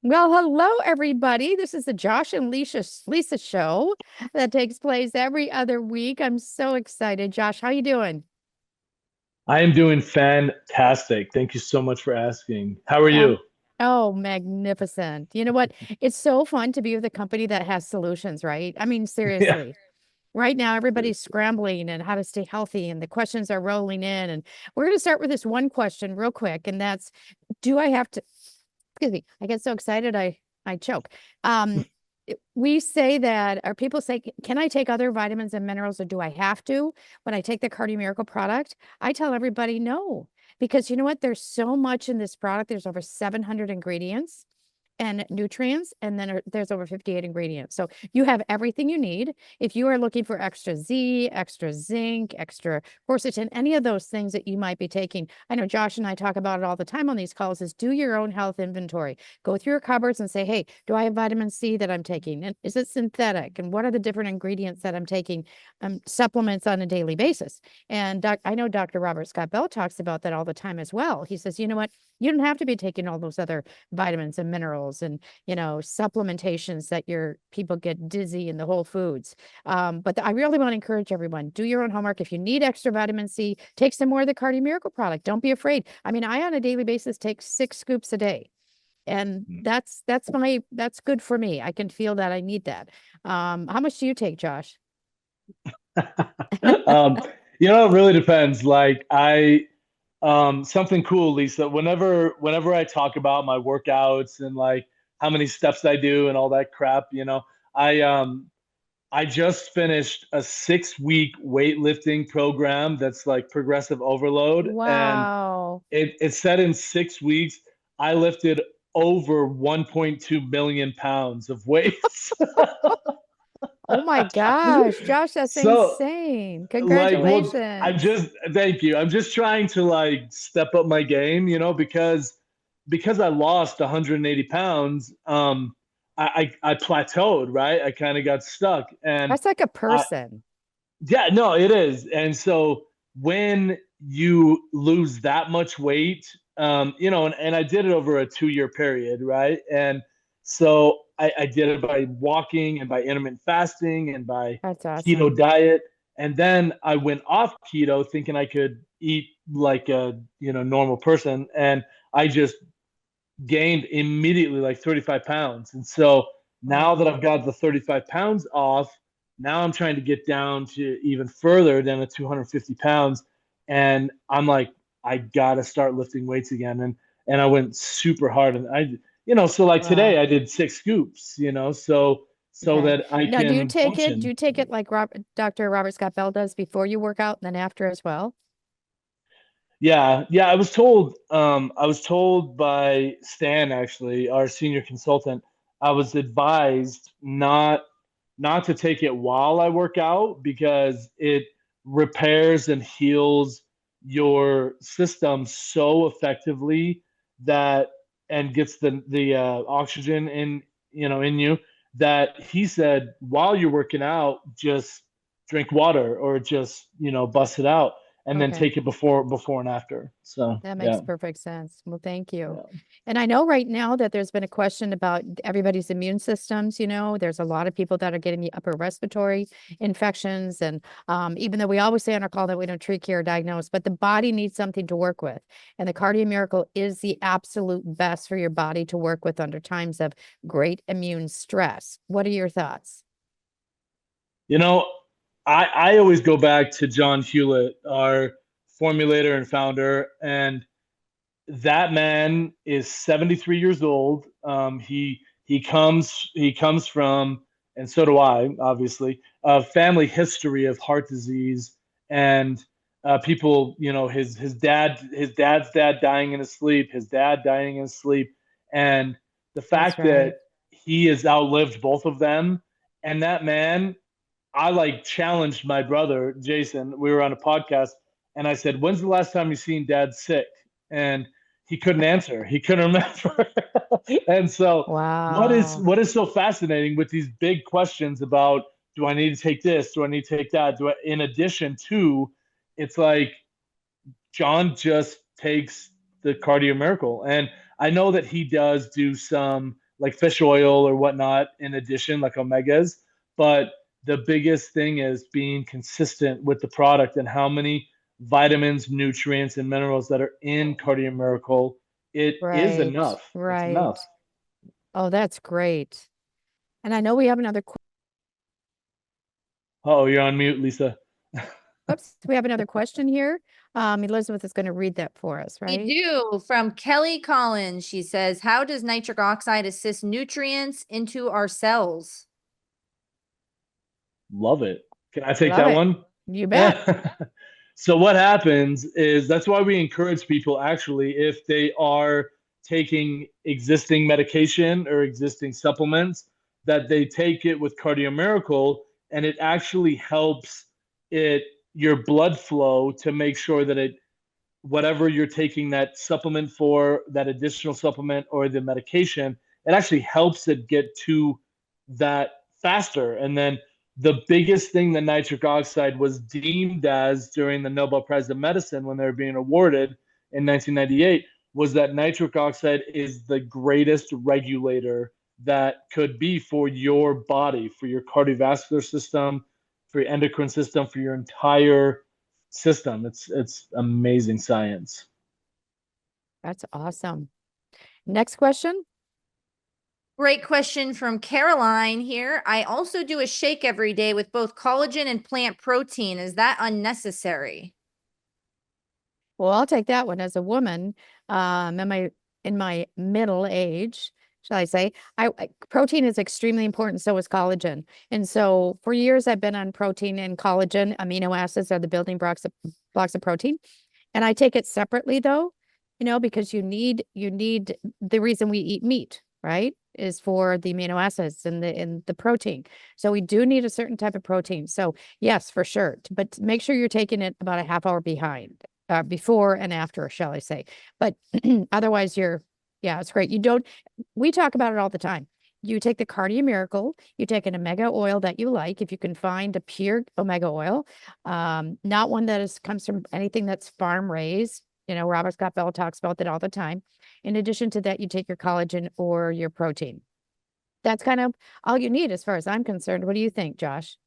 Well, hello, everybody. This is the Josh and Lisa show that takes place every other week. I'm so excited. Josh, how you doing? I am doing fantastic. Thank you so much for asking. How are you? Um, oh, magnificent. You know what? It's so fun to be with a company that has solutions, right? I mean, Yeah. seriously. Right now, everybody's scrambling and how to stay healthy, and the questions are rolling in. And we're going to start with this one question real quick, and that's, do I have to, excuse me, I get so excited I choke. Um, we say that, or people say, can I take other vitamins and minerals, or do I have to when I take the Cardio Miracle product? I tell everybody no, because you know what? There's so much in this product. There's over 700 ingredients and nutrients, and then there's over 58 ingredients. So you have everything you need. If you are looking for extra Z, extra zinc, extra quercetin, any of those things that you might be taking, I know Josh and I talk about it all the time on these calls, is do your own health inventory. Go through your cupboards and say, hey, do I have vitamin C that I'm taking? And is it synthetic? And what are the different ingredients that I'm taking, supplements on a daily basis? And I know Dr. Robert Scott Bell talks about that all the time as well. He says, you know what? You don't have to be taking all those other vitamins and minerals and supplementations that your people get dizzy in the Whole Foods. But I really want to encourage everyone, do your own homework. If you need extra vitamin C, take some more of the Cardi Miracle product. Don't be afraid. I mean, I on a daily basis take 6 scoops a day. And that's good for me. I can feel that I need that. How much do you take, Josh? Um, it really depends. Something cool, Lisa. Whenever I talk about my workouts and like how many steps I do and all that crap, I um I just finished a 6 week weightlifting program that's like progressive overload, and Wow. it said in 6 weeks I lifted over 1.2 million pounds of weights. Oh my gosh, Josh, that's So insane. well, Congratulations. thank you. I'm just trying to like step up my game, because I lost 180 pounds. I plateaued, right? I kind of got stuck, and That's like a I, person. yeah, no, it is. And so when you lose that much weight, and I did it over a 2 year period, right? And so I did it by walking and by intermittent fasting and by That's keto awesome. diet. And then I went off keto thinking I could eat like a, normal person. And I just gained immediately like 35 pounds. And so now that Wow. I've got the 35 pounds off, now I'm trying to get down to even further than the 250 pounds. And I'm like, I gotta start lifting weights again. And I went super hard. And so like today Wow. I did 6 scoops, so Okay. that I Now, do you can take it? Do function. you take it like Dr. Robert Scott Bell does before you work out and then after as well? Yeah, yeah. I was told by Stan, actually, our senior consultant. I was advised not to take it while I work out because it repairs and heals your system so effectively that and gets the oxygen in you, that he said while you're working out, just drink water or just bust it out and then Okay. take it before and after. So That makes yeah, perfect sense. Well, thank you. yeah. And I know right now that there's been a question about everybody's immune systems. There's a lot of people that are getting the upper respiratory infections. And even though we always say on our call that we don't treat, cure, or diagnose, but the body needs something to work with. And the Cardio Miracle is the absolute best for your body to work with under times of great immune stress. What are your thoughts? You know, I always go back to John Hewlett, our formulator and founder, and that man is 73 years old. He comes from, and so do I, obviously, a family history of heart disease, and people, his dad's dad dying in his sleep, his dad dying in his sleep, and the That's fact that right. he has outlived both of them, and that man, I like challenged my brother Jason. We were on a podcast, and I said, "When's the last time you seen Dad sick?" And he couldn't answer. He couldn't remember. And so, what is Wow. what is so fascinating with these big questions about, do I need to take this? Do I need to take that? In addition to, it's like John just takes the Cardio Miracle, and I know that he does do some like fish oil or whatnot in addition, like omegas. But the biggest thing is being consistent with the product and how many vitamins, nutrients, and minerals that are in Cardio Miracle. It is Right. enough. It's enough. Right. Oh, that's great. And I know we have another Oh, you're on mute, Lisa. Oops, we have another question here. Elizabeth is going to read that for us, We right? do. From Kelly Collins, she says, how does nitric oxide assist nutrients into our cells? Love it. Can I take Love that it. one? You bet. So what happens is that's why we encourage people actually if they are taking existing medication or existing supplements that they take it with Cardio Miracle and it actually helps it your blood flow to make sure that it whatever you're taking that supplement for, that additional supplement or the medication, it actually helps it get to that faster. And then the biggest thing that nitric oxide was deemed as during the Nobel Prize of Medicine when they were being awarded in 1998 was that nitric oxide is the greatest regulator that could be for your body, for your cardiovascular system, for your endocrine system, for your entire system. It's amazing science. That's awesome. Next question. Great question from Caroline here. I also do a shake every day with both collagen and plant protein. Is that unnecessary? Well, I'll take that one as a woman, in my middle age, shall I say. Protein is extremely important, so is collagen. And so for years I've been on protein and collagen. Amino acids are the building blocks of protein. And I take it separately though, because you need the reason we eat meat, right? Is for the amino acids and the protein. So we do need a certain type of protein. So yes, for sure. But make sure you're taking it about a half hour behind. Before and after, shall I say. But otherwise yeah, it's great. We talk about it all the time. You take the Cardio Miracle, you take an omega oil that you like, if you can find a pure omega oil, not one that comes from anything that's farm raised. Robert Scott Bell talks about that all the time. In addition to that, you take your collagen or your protein. That's kind of all you need as far as I'm concerned. What do you think, Josh?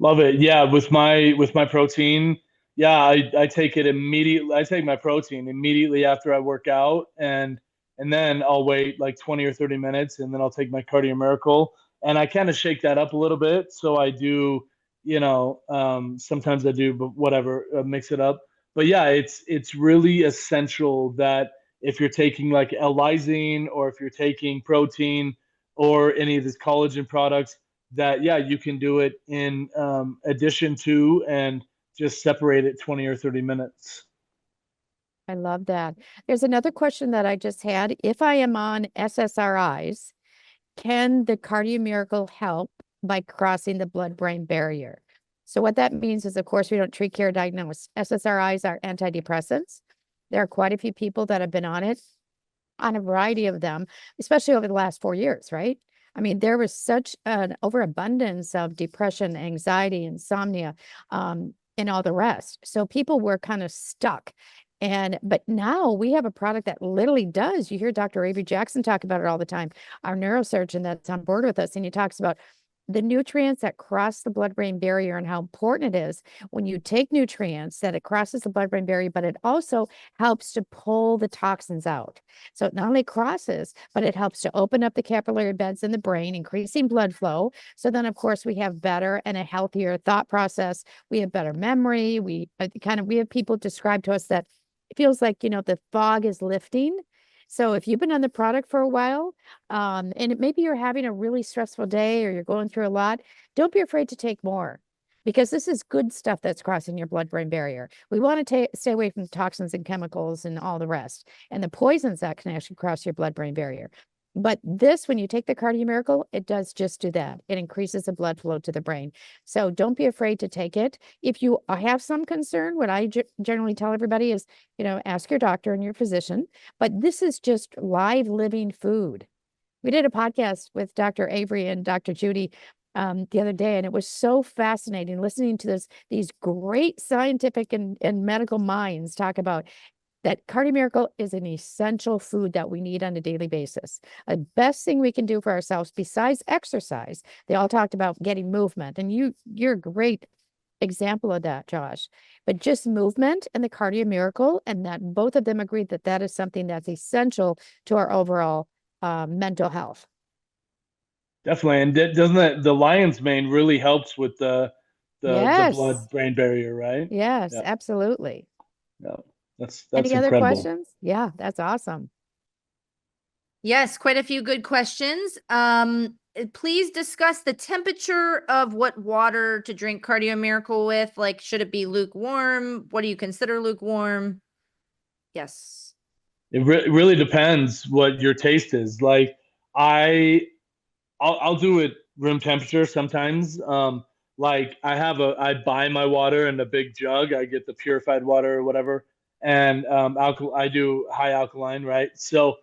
Love it. Yeah, with my protein, yeah, I take it immediately. I take my protein immediately after I work out and then I'll wait like 20 or 30 minutes and then I'll take my Cardio Miracle and I kind of shake that up a little bit. So I do, sometimes I do, but whatever, mix it up. But yeah, it's really essential that if you're taking like L-lysine or if you're taking protein or any of these collagen products, that yeah, you can do it in addition to and just separate it 20 or 30 minutes. I love that. There's another question that I just had. If I am on SSRIs, can the Cardio Miracle help by crossing the blood-brain barrier? So what that means is, of course, we don't treat, care, diagnose. SSRIs are antidepressants. There are quite a few people that have been on it, on a variety of them, especially over the last 4 years, right? I mean, there was such an overabundance of depression, anxiety, insomnia, and all the rest. So people were kind of stuck. But now we have a product that literally does. You hear Dr. Avery Jackson talk about it all the time, our neurosurgeon that's on board with us, and he talks about the nutrients that cross the blood-brain barrier and how important it is when you take nutrients that it crosses the blood-brain barrier, but it also helps to pull the toxins out. So it not only crosses, but it helps to open up the capillary beds in the brain, increasing blood flow. So then, of course, we have better and a healthier thought process. We have better memory. We have people describe to us that it feels like, the fog is lifting. So if you've been on the product for a while, and maybe you're having a really stressful day or you're going through a lot, don't be afraid to take more because this is good stuff that's crossing your blood-brain barrier. We want to stay away from toxins and chemicals and all the rest and the poisons that can actually cross your blood-brain barrier. But this, when you take the Cardio Miracle, it does just do that. It increases the blood flow to the brain. So don't be afraid to take it. If you have some concern, what I generally tell everybody is, ask your doctor and your physician. But this is just live living food. We did a podcast with Dr. Avery and Dr. Judy the other day, and it was so fascinating listening to these great scientific and medical minds talk about that Cardio Miracle is an essential food that we need on a daily basis. The best thing we can do for ourselves besides exercise, they all talked about getting movement, and you're a great example of that, Josh. But just movement and the Cardio Miracle, and that both of them agreed that that is something that's essential to our overall mental health. Definitely. And doesn't the lion's mane really helps with the Yes. blood-brain barrier, right? Yes, Yeah. absolutely. Yeah. That's Any other incredible. questions? Yeah, that's awesome. Yes, quite a few good questions. Please discuss the temperature of what water to drink Cardio Miracle with. Like, should it be lukewarm? What do you consider lukewarm? Yes. It really depends what your taste is. Like I'll do it room temperature sometimes. Like I buy my water in a big jug. I get the purified water or whatever, and I do high alkaline, right? So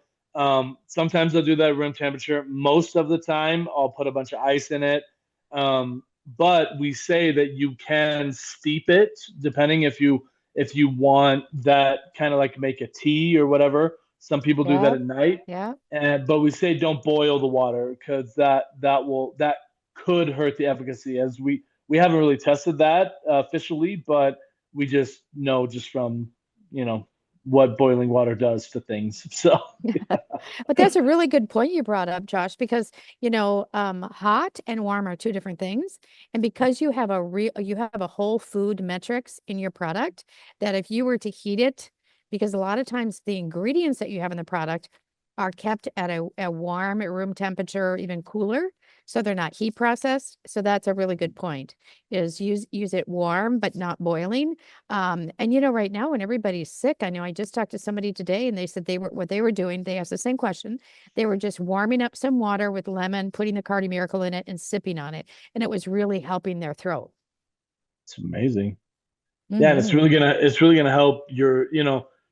sometimes I'll do that room temperature. Most of the time, I'll put a bunch of ice in it. But we say that you can steep it, depending if you want that kind of like make a tea or whatever. Some people do that Yeah. at night. Yeah. But we say don't boil the water because that could hurt the efficacy. As we haven't really tested that officially, but we just know just from what boiling water does to things. So But that's a really good point you brought up, Josh, because hot and warm are two different things. And because you have a whole food metrics in your product, that if you were to heat it, because a lot of times the ingredients that you have in the product are kept at a warm room temperature, even cooler, so they're not heat processed. So that's a really good point, is use it warm but not boiling. And right now when everybody's sick, I know I just talked to somebody today and they said what they were doing, they asked the same question. They were just warming up some water with lemon, putting the Cardi Miracle in it and sipping on it. And it was really helping their throat. it's amazing. Yeah, and it's really gonna help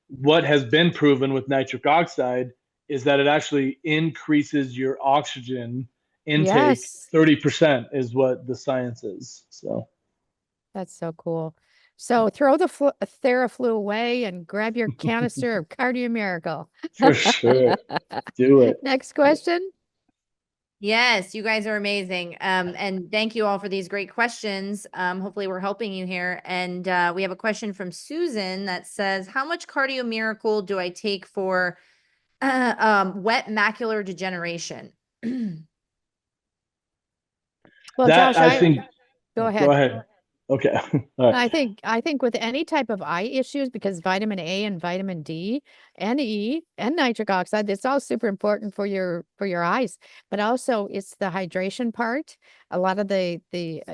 what has been proven with nitric oxide is that it actually increases your oxygen intake. Yes. 30% is what the science is. So That's so cool. So throw the Theraflu away and grab your canister of Cardio Miracle. for sure, do it. Next question. Yes, you guys are amazing. And thank you all for these great questions. Hopefully we're helping you here. And we have a question from Susan that says, how much Cardio Miracle do I take for wet macular degeneration? Well, That Josh, I think. go Go ahead. ahead. Okay. All right. I think with any type of eye issues, because vitamin A and vitamin D and E and nitric oxide, it's all super important for your eyes, but also it's the hydration part. A lot of the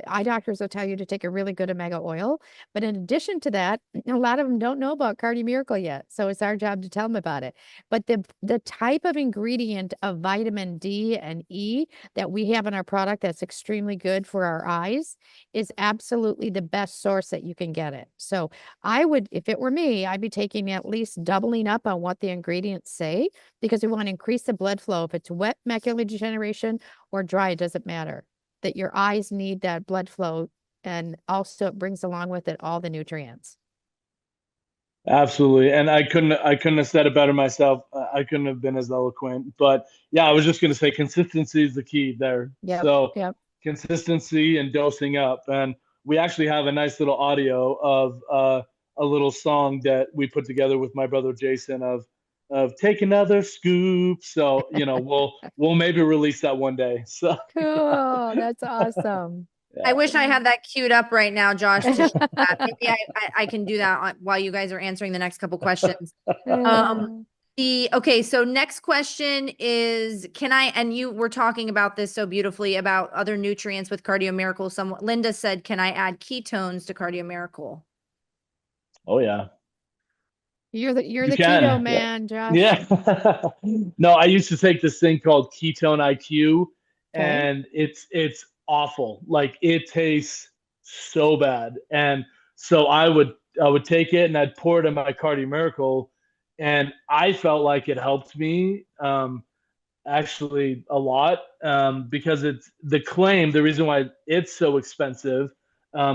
eye doctors will tell you to take a really good omega oil, but in addition to that, a lot of them don't know about Cardi Miracle yet, so it's our job to tell them about it. But the type of ingredient of vitamin D and E that we have in our product that's extremely good for our eyes is absolutely the best source that you can get it. So I would, if it were me, I'd be taking at least doubling up on what the ingredients say, because we want to increase the blood flow. If it's wet macular degeneration or dry, it doesn't matter. That your eyes need that blood flow, and also it brings along with it all the nutrients. Absolutely. And I couldn't have said it better myself. I couldn't have been as eloquent. But yeah, I was just gonna say consistency is the key there. Yep. So Yep. consistency and dosing up. And we actually have a nice little audio of a little song that we put together with my brother Jason of take another scoop. So we'll maybe release that one day. So Cool. That's awesome. yeah. I wish I had that queued up right now, Josh. To share that. Maybe I can do that while you guys are answering the next couple questions. Okay, so next question is, and you were talking about this so beautifully about other nutrients with Cardio Miracle. Linda said, can I add ketones to Cardio Miracle? Oh yeah. You're the You keto can. man, Josh. Yeah. No, I used to take this thing called Ketone IQ, Okay. and it's awful. Like it tastes so bad. And so I would take it and I'd pour it in my Cardio Miracle, and I felt like it helped me actually a lot because it's the reason why it's so expensive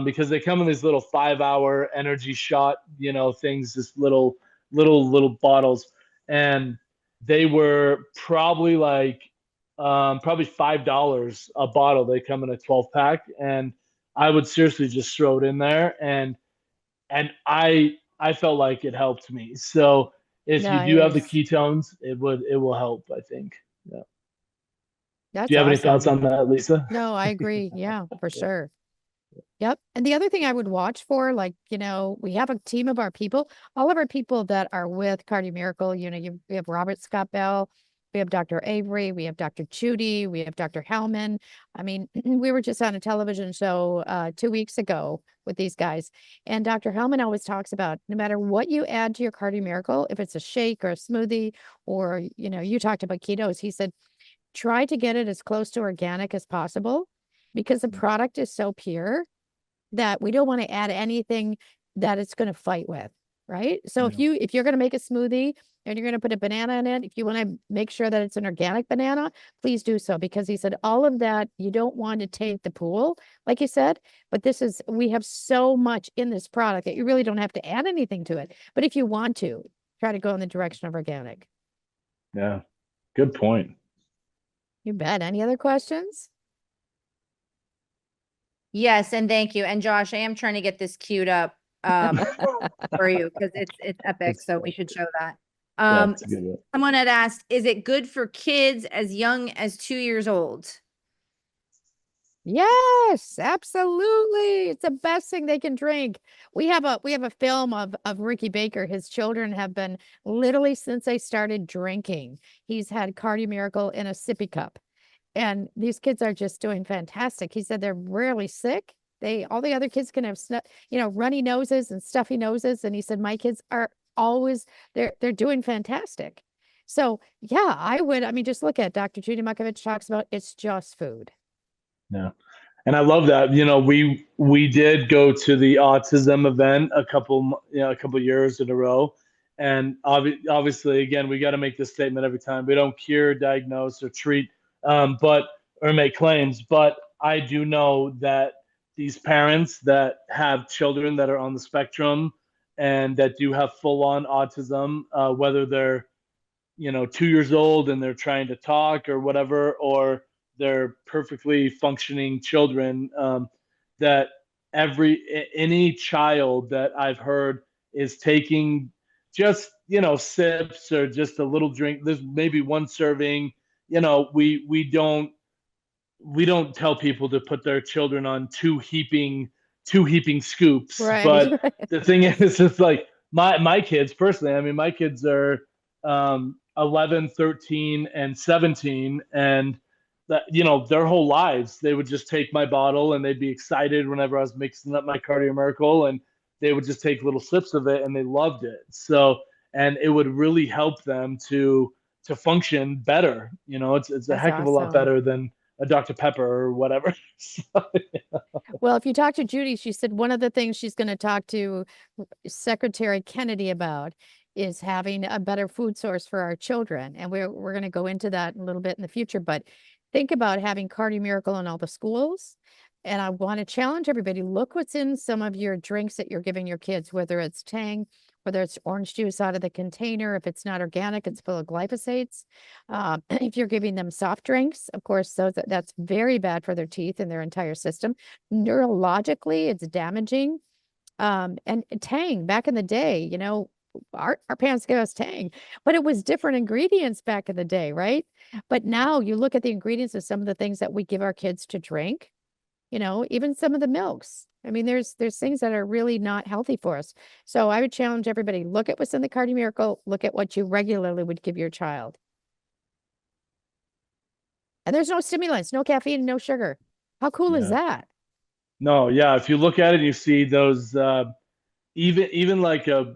because they come in these little 5-hour energy shot things, this little little bottles, and they were probably like probably $5 a bottle. They come in a 12 pack, and I would seriously just throw it in there, and I felt like it helped me. So if you do have the Nice. ketones, it will help, I think. Yeah. Do That's you have any thoughts awesome. on that, Lisa? No, I agree. Yeah, for sure. Yep. And the other thing I would watch for, like, we have a team of our people, all of our people that are with Cardio Miracle, we have Robert Scott Bell, we have Dr. Avery, we have Dr. Judy, we have Dr. Hellman. I mean, we were just on a television show 2 weeks ago with these guys. And Dr. Hellman always talks about no matter what you add to your Cardio Miracle, if it's a shake or a smoothie, or, you talked about ketos, he said, try to get it as close to organic as possible because the product is so pure that we don't want to add anything that it's going to fight with, right? So if you're going to make a smoothie and you're going to put a banana in it, if you want to make sure that it's an organic banana, please do so, because he said all of that, you don't want to taint the pool, like you said, but we have so much in this product that you really don't have to add anything to it. But if you want to, try to go in the direction of organic. Yeah, good point. You bet. Any other questions? Yes, and thank you. And Josh, I am trying to get this queued up for you because it's epic. So we should show that. That's a good one. Someone had asked, is it good for kids as young as 2 years old? Yes, absolutely. It's the best thing they can drink. We have a film of Ricky Baker. His children have been literally since they started drinking. He's had Cardio Miracle in a sippy cup. And these kids are just doing fantastic. He said they're rarely sick. All the other kids can have runny noses and stuffy noses. And he said, my kids are always, they're doing fantastic. So yeah, I mean, just look at Dr. Judy Mukovich talks about it's just food. Yeah. And I love that. We did go to the autism event a couple years in a row. And obviously, again, we got to make this statement every time. We don't cure, diagnose, or treat, or make claims. But I do know that these parents that have children that are on the spectrum and that do have full-on autism, whether they're 2 years old and they're trying to talk or whatever, or they're perfectly functioning children, that any child that I've heard is taking just sips or just a little drink. There's maybe one serving. We don't tell people to put their children on two heaping scoops. Right. But the thing is, it's like my kids personally. I mean, my kids are 11, 13, and 17, and that their whole lives they would just take my bottle and they'd be excited whenever I was mixing up my Cardio Miracle, and they would just take little sips of it and they loved it. So, and it would really help them to function better. It's a That's heck of a lot awesome. better than a Dr. Pepper or whatever. So, yeah. Well, if you talk to Judy, she said one of the things she's going to talk to Secretary Kennedy about is having a better food source for our children. And we're going to go into that a little bit in the future, but think about having Cardio Miracle in all the schools. And I want to challenge everybody, look what's in some of your drinks that you're giving your kids, whether it's Tang, whether it's orange juice out of the container. If it's not organic, it's full of glyphosates. If you're giving them soft drinks, of course, that's very bad for their teeth and their entire system. Neurologically, it's damaging. And Tang, back in the day, our parents gave us Tang, but it was different ingredients back in the day, right? But now you look at the ingredients of some of the things that we give our kids to drink, even some of the milks. I mean, there's things that are really not healthy for us. So I would challenge everybody, look at what's in the Cardio Miracle, look at what you regularly would give your child. And there's no stimulants, no caffeine, no sugar. How cool is that? No, yeah. If you look at it, you see those even like a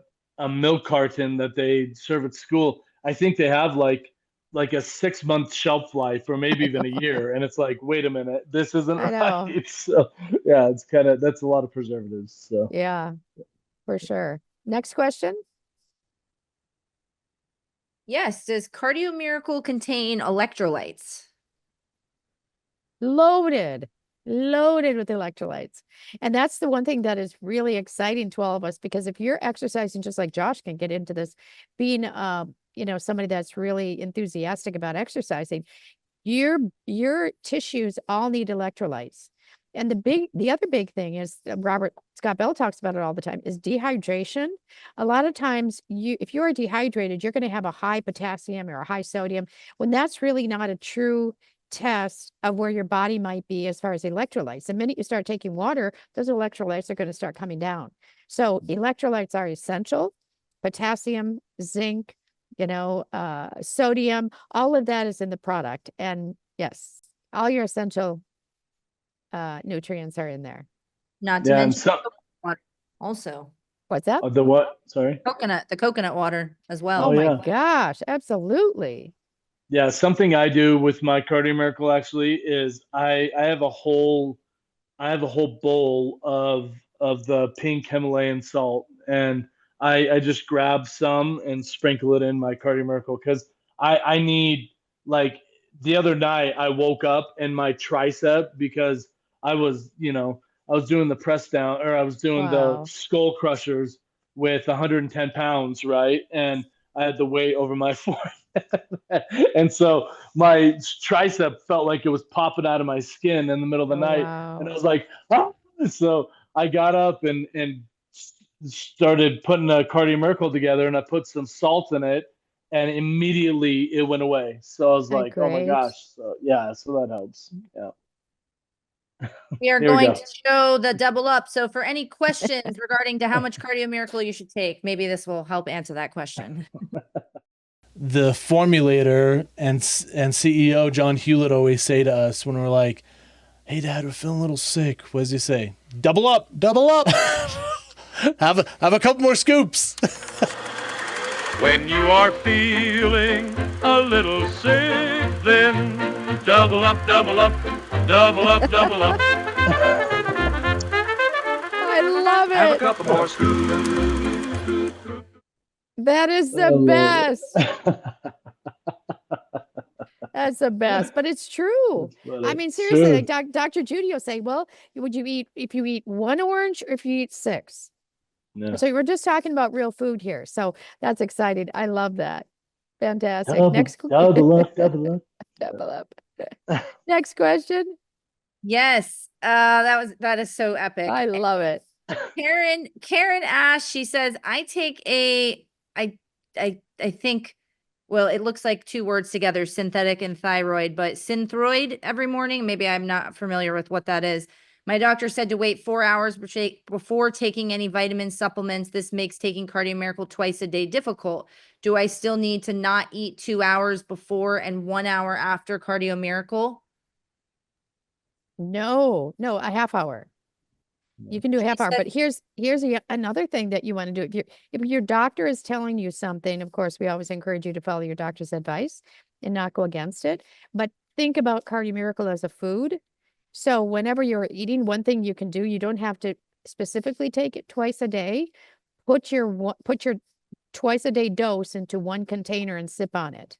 milk carton that they serve at school. I think they have like a 6-month shelf life or maybe even a year, and it's like, wait a minute, this isn't I know. right. So yeah, it's that's a lot of preservatives. So Yeah, for sure. Next question. Yes. Does Cardio Miracle contain electrolytes? Loaded. loaded with electrolytes. And that's the one thing that is really exciting to all of us, because if you're exercising, just like Josh can get into this, being, somebody that's really enthusiastic about exercising, your tissues all need electrolytes. And the other big thing is, Robert Scott Bell talks about it all the time, is dehydration. A lot of times if you are dehydrated, you're going to have a high potassium or a high sodium, when that's really not a true test of where your body might be as far as electrolytes. The minute you start taking water, those electrolytes are going to start coming down. So electrolytes are essential. Potassium, zinc, sodium, all of that is in the product. And yes, all your essential nutrients are in there. Not to Yeah, and mention so water also. What's that? the what? Sorry. The coconut water as well. Oh Oh, my yeah. gosh, absolutely. Yeah, something I do with my Cardio Miracle actually is I have a whole bowl of the pink Himalayan salt, and I just grab some and sprinkle it in my Cardio Miracle, because I need, like, the other night I woke up and my tricep, because I was I was doing the press down, or I was doing the Wow. skull crushers with 110 pounds, right? And I had the weight over my forehead. And so my tricep felt like it was popping out of my skin in the middle of the Oh, night. wow. And I was like, ah! So I got up and started putting a Cardio Miracle together, and I put some salt in it, and immediately it went away. So I was Isn't that like, oh my great? gosh. So yeah, so that helps. Yeah. We are Here we going go. to show the double up. So for any questions regarding to how much Cardio Miracle you should take, maybe this will help answer that question. The formulator and CEO John Hewlett always say to us when we're like, "Hey, Dad, we're feeling a little sick." What does he say? Double up, double up. have a couple more scoops. When you are feeling a little sick, then double up, double up, double up, double up. I love Have a it. couple more scoops. That is the best. That's the best, but it's true. I mean, seriously, like Dr. Judy will say, well, would you eat, if you eat one orange or if you eat 6? Yeah. So we're just talking about real food here. So that's exciting. I love that. Fantastic. Next double up. double up. Next question. Yes. That is so epic. I love it. Karen asked, she says, I think, well, it looks like 2 words together, synthetic and thyroid, but synthroid every morning. Maybe I'm not familiar with what that is. My doctor said to wait 4 hours before taking any vitamin supplements. This makes taking Cardio Miracle twice a day difficult. Do I still need to not eat 2 hours before and 1 hour after Cardio Miracle? No, a half hour. You can do a half hour, said- but here's another thing that you want to do. If your doctor is telling you something, of course, we always encourage you to follow your doctor's advice and not go against it. But think about Cardio Miracle as a food. So whenever you're eating, one thing you can do, you don't have to specifically take it twice a day. Put your twice a day dose into one container and sip on it.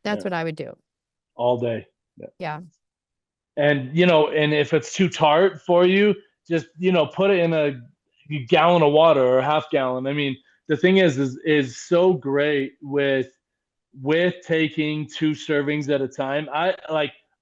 That's what I would do. All day. Yeah. And and if it's too tart for you, just put it in a gallon of water or a half gallon. I mean, the thing is so great with taking 2 servings at a time.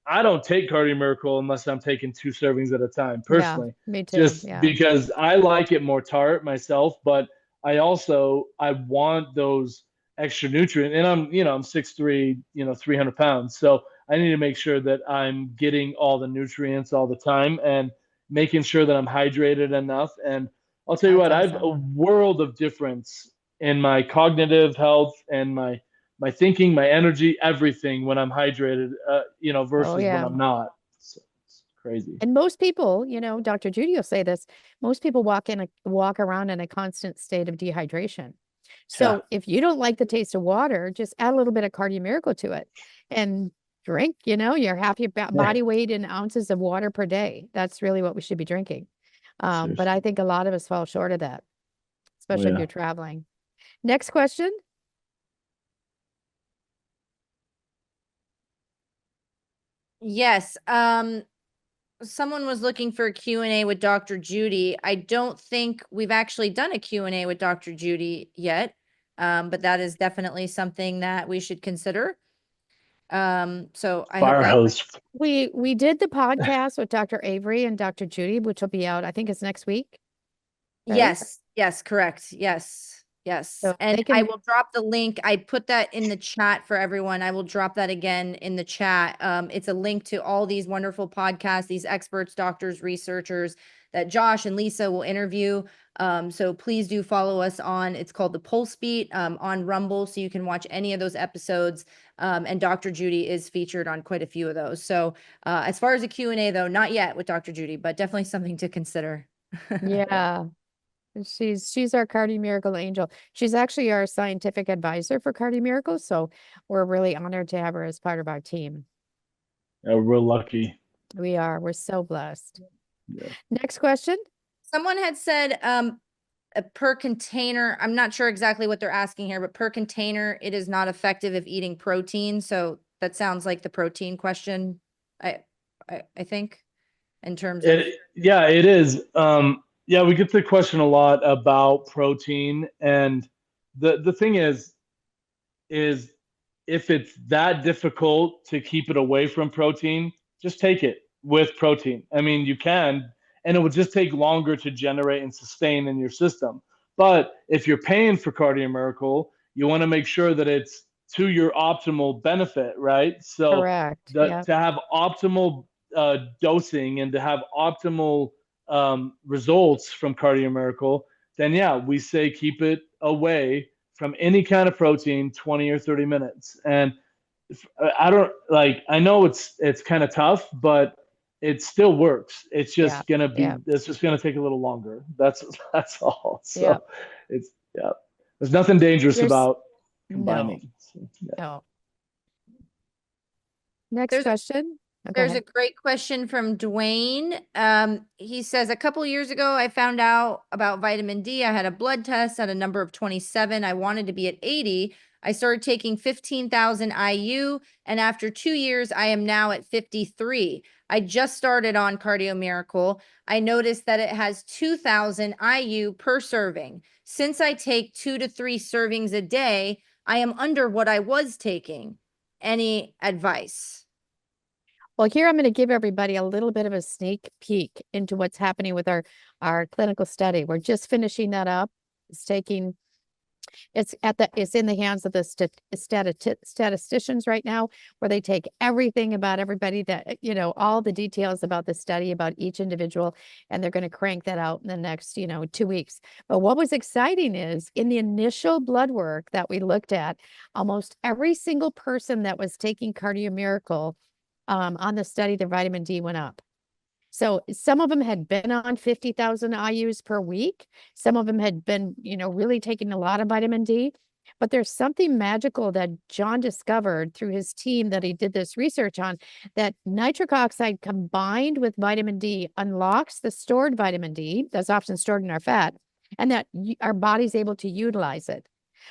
I don't take Cardio Miracle unless I'm taking 2 servings at a time, personally. Yeah, me too. Just Yeah. because I like it more tart myself, but I want those extra nutrients. And I'm 6'3", 300 pounds. So I need to make sure that I'm getting all the nutrients all the time and making sure that I'm hydrated enough. And I'll tell you what, I have a world of difference in my cognitive health and my thinking, my energy, everything when I'm hydrated, versus when I'm not. So it's crazy. And most people, Dr. Judy will say this, most people walk around in a constant state of dehydration. So if you don't like the taste of water, just add a little bit of Cardio Miracle to it and drink, your half your body weight in ounces of water per day. That's really what we should be drinking. But I think a lot of us fall short of that, especially if you're traveling. Next question. Yes. someone was looking for a Q&A with Dr. Judy. I don't think we've actually done a Q&A with Dr. Judy yet. But that is definitely something that we should consider. So I hope Fire that hose. We did the podcast with Dr. Avery and Dr. Judy, which will be out, I think it's next week. right? Yes, correct. Yes. So And they I can- will drop the link. I put that in the chat for everyone. I will drop that again in the chat. It's a link to all these wonderful podcasts, these experts, doctors, researchers that Josh and Lisa will interview. So please do follow us on, it's called the Pulse Beat, on Rumble. So you can watch any of those episodes. And Dr. Judy is featured on quite a few of those. So as far as a Q&A though, not yet with Dr. Judy, but definitely something to consider. Yeah. She's our Cardi Miracle Angel. She's actually our scientific advisor for Cardi Miracle. So we're really honored to have her as part of our team. Yeah, we're lucky. We're so blessed. Yeah. Next question. Someone had said, per container, I'm not sure exactly what they're asking here, but per container, it is not effective if eating protein. So that sounds like the protein question. I think in terms of, Yeah, it is. Yeah, we get the question a lot about protein, and the thing is if it's that difficult to keep it away from protein, just take it with protein. I mean, you can, and it would just take longer to generate and sustain in your system. But if you're paying for Cardio Miracle, you want to make sure that it's to your optimal benefit, right? So Correct. Yeah. to have optimal dosing and to have optimal results from Cardio Miracle, then yeah, we say keep it away from any kind of protein 20 or 30 minutes. And I don't like, I know it's kind of tough, but it still works. It's just gonna be, it's just gonna take a little longer. That's all. So it's, there's nothing dangerous about combining. No. Next question. Oh, go there's ahead. a great question from Dwayne. He says, a couple years ago, I found out about vitamin D. I had a blood test at a number of 27. I wanted to be at 80. I started taking 15,000 IU, and after 2 years, I am now at 53. I just started on Cardio Miracle. I noticed that it has 2,000 IU per serving. Since I take 2 to 3 servings a day, I am under what I was taking. Any advice? Well, here I'm going to give everybody a little bit of a sneak peek into what's happening with our clinical study. We're just finishing that up. It's in the hands of the statisticians right now, where they take everything about everybody that, all the details about the study, about each individual, and they're going to crank that out in the next, 2 weeks. But what was exciting is in the initial blood work that we looked at, almost every single person that was taking Cardio Miracle on the study, their vitamin D went up. So some of them had been on 50,000 IUs per week. Some of them had been, really taking a lot of vitamin D. But there's something magical that John discovered through his team that he did this research on, that nitric oxide combined with vitamin D unlocks the stored vitamin D that's often stored in our fat, and that our body's able to utilize it.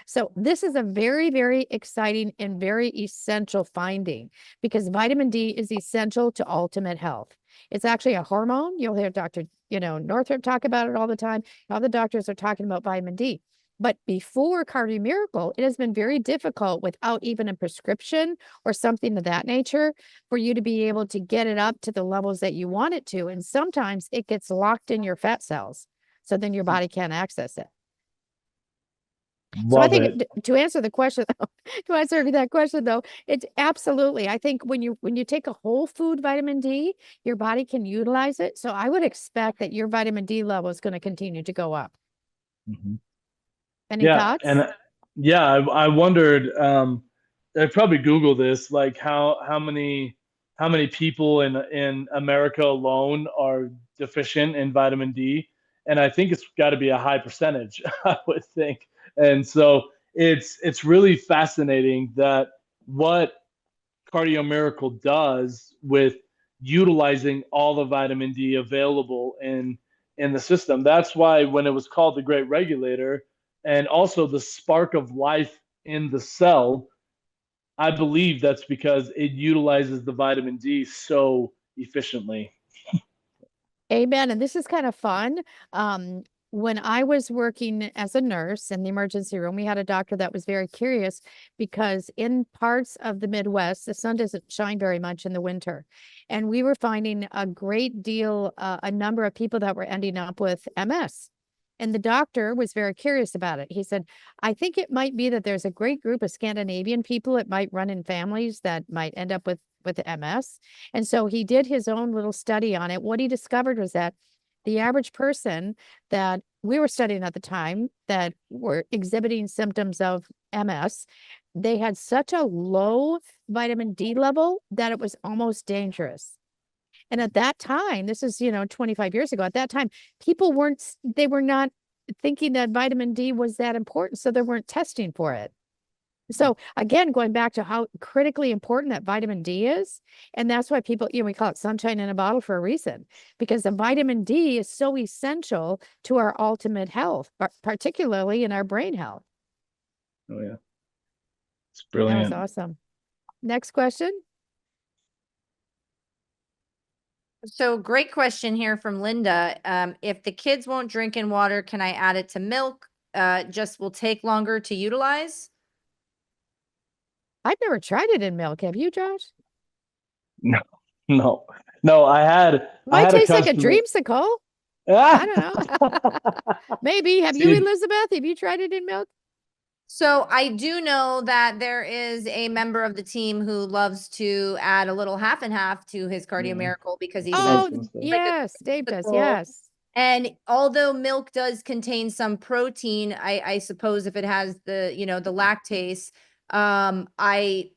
So this is a very, very exciting and very essential finding, because vitamin D is essential to ultimate health. It's actually a hormone. You'll hear Dr. Northrop talk about it all the time. All the doctors are talking about vitamin D. But before Cardio Miracle, it has been very difficult without even a prescription or something of that nature for you to be able to get it up to the levels that you want it to. And sometimes it gets locked in your fat cells. So then your body can't access it. So I think to answer that question, though, it's absolutely, I think when you take a whole food vitamin D, your body can utilize it. So I would expect that your vitamin D level is going to continue to go up. Mm-hmm. Any thoughts? And I wondered, I probably Google this, like how many people in America alone are deficient in vitamin D. And I think it's got to be a high percentage, I would think. And so it's really fascinating that what Cardio Miracle does with utilizing all the vitamin D available in the system. That's why when it was called the Great Regulator, and also the spark of life in the cell, I believe that's because it utilizes the vitamin D so efficiently. Amen. And this is kind of fun. When I was working as a nurse in the emergency room, we had a doctor that was very curious because in parts of the Midwest, the sun doesn't shine very much in the winter. And we were finding a great deal, a number of people that were ending up with MS. And the doctor was very curious about it. He said, I think it might be that there's a great group of Scandinavian people. It might run in families that might end up with MS. And so he did his own little study on it. What he discovered was that the average person that we were studying at the time that were exhibiting symptoms of MS, they had such a low vitamin D level that it was almost dangerous. And at that time, this is, 25 years ago, at that time, people they were not thinking that vitamin D was that important. So they weren't testing for it. So again, going back to how critically important that vitamin D is. And that's why people, we call it sunshine in a bottle for a reason, because the vitamin D is so essential to our ultimate health, particularly in our brain health. Oh yeah. It's That was brilliant. awesome. Next question. So great question here from Linda. If the kids won't drink in water, can I add it to milk? Just will take longer to utilize. I've never tried it in milk. Have you, Josh? No. I had Might a taste like a customer- dreamsicle. I don't know. Maybe. Have you, See- Elizabeth? Have you tried it in milk? So I do know that there is a member of the team who loves to add a little half and half to his Cardio Yeah. Miracle because he's Oh, Nice. yes. Dave does. typical- Yes. And although milk does contain some protein, I suppose if it has the, the lactase, I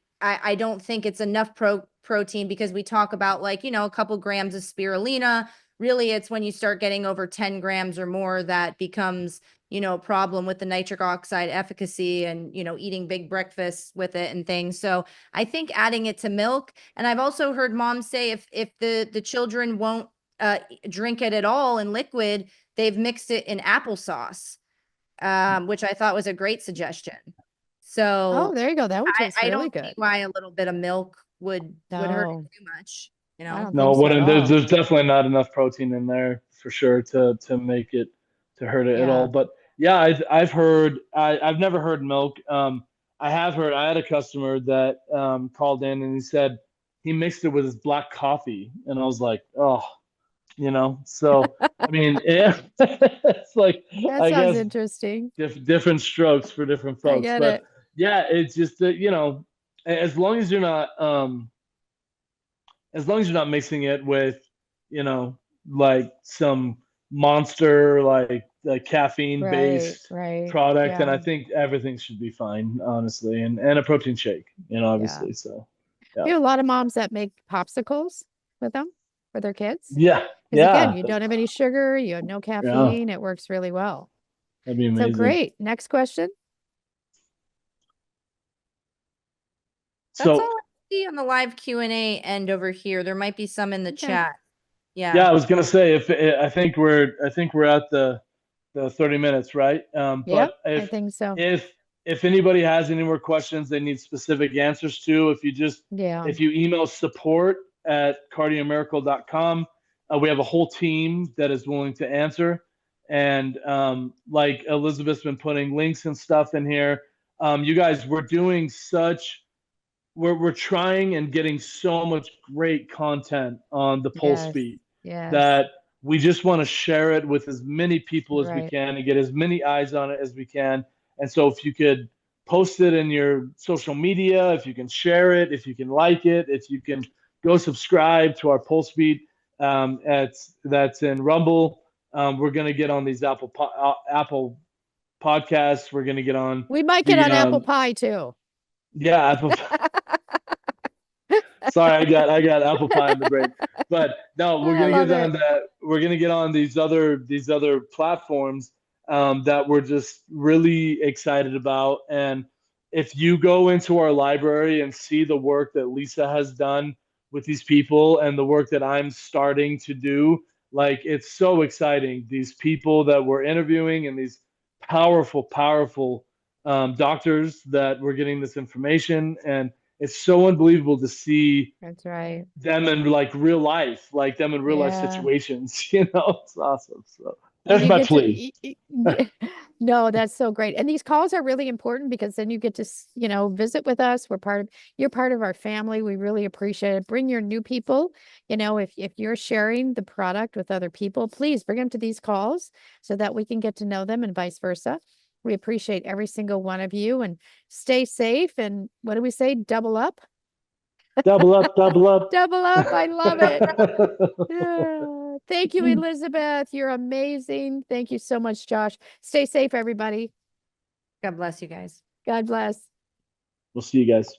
don't think it's enough protein because we talk about like, a couple grams of spirulina. Really, it's when you start getting over 10 grams or more that becomes, a problem with the nitric oxide efficacy and, eating big breakfasts with it and things. So I think adding it to milk. And I've also heard moms say if the children won't drink it at all in liquid, they've mixed it in applesauce, which I thought was a great suggestion. So Oh, there you go. That would taste I really don't good. see why a little bit of milk would hurt No. it too much, I don't No, think so at wouldn't. all. There's definitely not enough protein in there for sure to make it to hurt it at Yeah. all. But yeah, I've heard. I've never heard milk. I have heard. I had a customer that called in and he said he mixed it with his black coffee, and I was like, oh, So I mean, yeah, it's like That I sounds guess interesting. different strokes for different I folks. get But it. yeah, it's just that as long as you're not as long as you're not mixing it with, like some monster like caffeine based Right. product, then Yeah. I think everything should be fine, honestly, and a protein shake, obviously. So We have a lot of moms that make popsicles with them for their kids. yeah, Because again, yeah, you don't have any sugar, you have no caffeine. It works really well. that'd be So amazing. great. Next question. That's all So I see on the live Q&A end over here. There might be some in the Okay. chat. yeah, I was gonna say I think we're at the 30 minutes, right? Yep, But I think so. if anybody has any more questions they need specific answers to, if you email support@cardiomiracle.com, we have a whole team that is willing to answer. And like Elizabeth's been putting links and stuff in here. You guys, we're trying and getting so much great content on the Pulse Yes. Feed Yes. that we just want to share it with as many people as we Right. can and get as many eyes on it as we can. And so if you could post it in your social media, if you can share it, if you can like it, if you can go subscribe to our Pulse Feed, that's in Rumble. We're going to get on these Apple podcasts. We're going to get on. We might get on apple pie too. Yeah, Apple. Sorry, I got apple pie in the brain. But no, we're I gonna love get on it. that. We're gonna get on these other platforms that we're just really excited about. And if you go into our library and see the work that Lisa has done with these people and the work that I'm starting to do, like it's so exciting. These people that we're interviewing and these powerful doctors that we're getting this information, and it's so unbelievable to see That's right. them in like real life, like them in real life Yeah. situations. It's awesome. So And there's you my get plea. no, that's so great. And these calls are really important because then you get to, visit with us. You're part of our family. We really appreciate it. Bring your new people. If you're sharing the product with other people, please bring them to these calls so that we can get to know them and vice versa. We appreciate every single one of you, and stay safe. And what do we say? Double up. Double up, double up. Double up. I love it. Yeah. Thank you, Elizabeth. You're amazing. Thank you so much, Josh. Stay safe, everybody. God bless you guys. God bless. We'll see you guys.